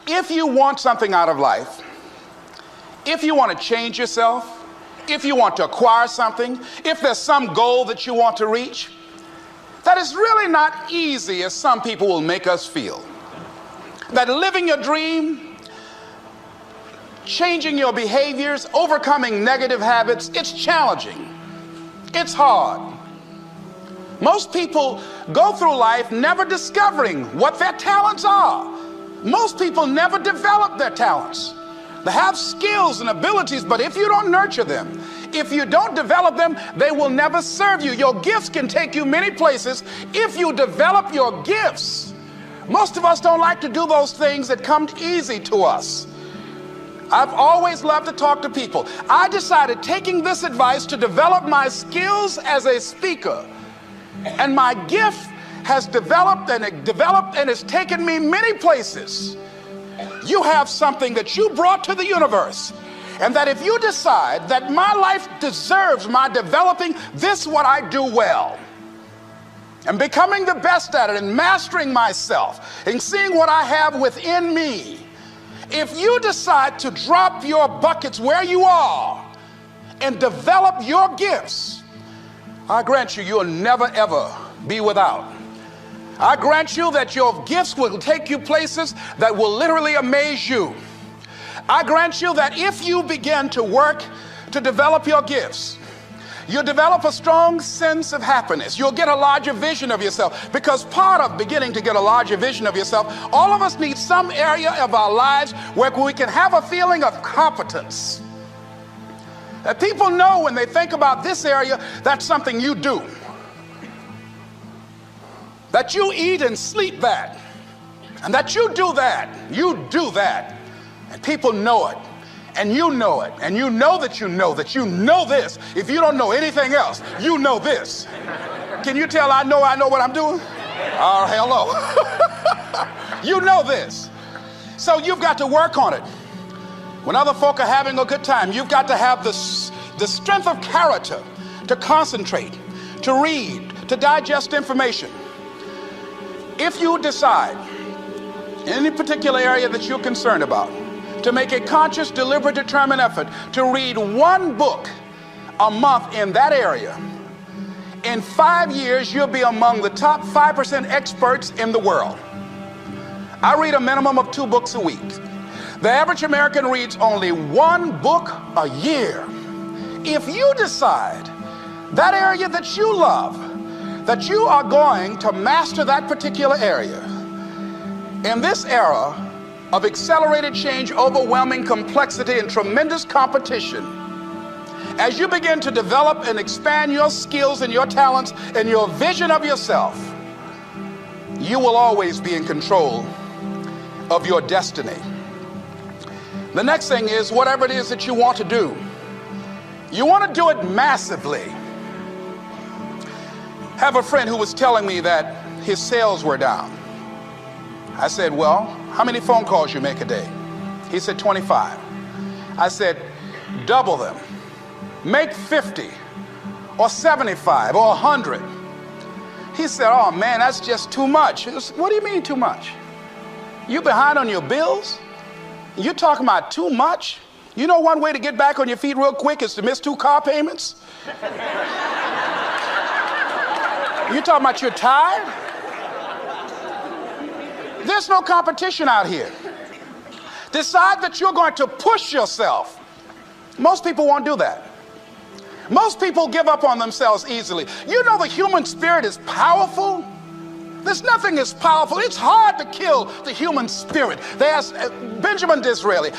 If you want something out of life, if you want to change yourself, if you want to acquire something, if there's some goal that you want to reach, that is really not easy as some people will make us feel. That living your dream, changing your behaviors, overcoming negative habits, it's challenging. It's hard. Most people go through life never discovering what their talents are. Most people never develop their talents. They have skills and abilities, but if you don't nurture them, if you don't develop them, they will never serve you. Your gifts can take you many places if you develop your gifts. Most of us don't like to do those things that come easy to us. I've always loved to talk to people. I decided, taking this advice, to develop my skills as a speaker. And my gift has developed and it's taken me many places. You have something that you brought to the universe, and that if you decide that my life deserves my developing this, what I do well, and becoming the best at it, and mastering myself, and seeing what I have within me, if you decide to drop your buckets where you are and develop your gifts, I grant you, you'll never ever be without. I grant you that your gifts will take you places that will literally amaze you. I grant you that if you begin to work to develop your gifts, you'll develop a strong sense of happiness. You'll get a larger vision of yourself, because part of beginning to get a larger vision of yourself, all of us need some area of our lives where we can have a feeling of competence. That people know when they think about this area, that's something you do. That you eat and sleep that, and that you do that, and people know it, and you know it, and you know that you know this. If you don't know anything else, you know this. Can you tell I know what I'm doing? Oh, hello. You know this. So you've got to work on it. When other folk are having a good time, you've got to have the strength of character to concentrate, to read, to digest information. If you decide in any particular area that you're concerned about to make a conscious, deliberate, determined effort to read one book a month in that area, in 5 years you'll be among the top 5% experts in the world. I read a minimum of 2 books a week. The average American reads only 1 book a year. If you decide that area that you love, that you are going to master that particular area, in this era of accelerated change, overwhelming complexity, and tremendous competition, as you begin to develop and expand your skills and your talents and your vision of yourself, you will always be in control of your destiny. The next thing is, whatever it is that you want to do, you want to do it massively. I have a friend who was telling me that his sales were down. I said, well, how many phone calls you make a day? He said, 25. I said, double them. Make 50 or 75 or 100. He said, oh man, that's just too much. What do you mean too much? You behind on your bills? You're talking about too much? You know one way to get back on your feet real quick is to miss 2 car payments? You talking about you're tired? There's no competition out here. Decide that you're going to push yourself. Most people won't do that. Most people give up on themselves easily. You know the human spirit is powerful. There's nothing as powerful. It's hard to kill the human spirit. They asked Benjamin Disraeli,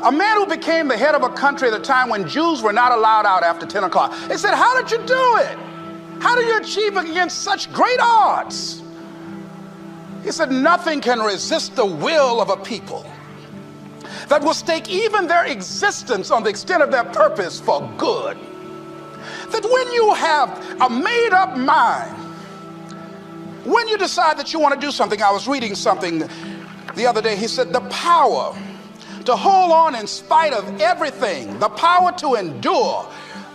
a man who became the head of a country at a time when Jews were not allowed out after 10 o'clock. They said, how did you do it? How do you achieve it against such great odds? He said, nothing can resist the will of a people that will stake even their existence on the extent of their purpose for good. That when you have a made-up mind, when you decide that you want to do something, I was reading something the other day, he said, the power to hold on in spite of everything, the power to endure,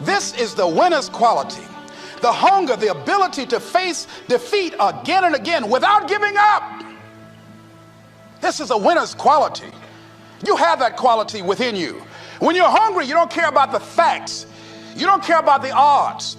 this is the winner's quality. The hunger, the ability to face defeat again and again without giving up. This is a winner's quality. You have that quality within you. When you're hungry, you don't care about the facts. You don't care about the odds.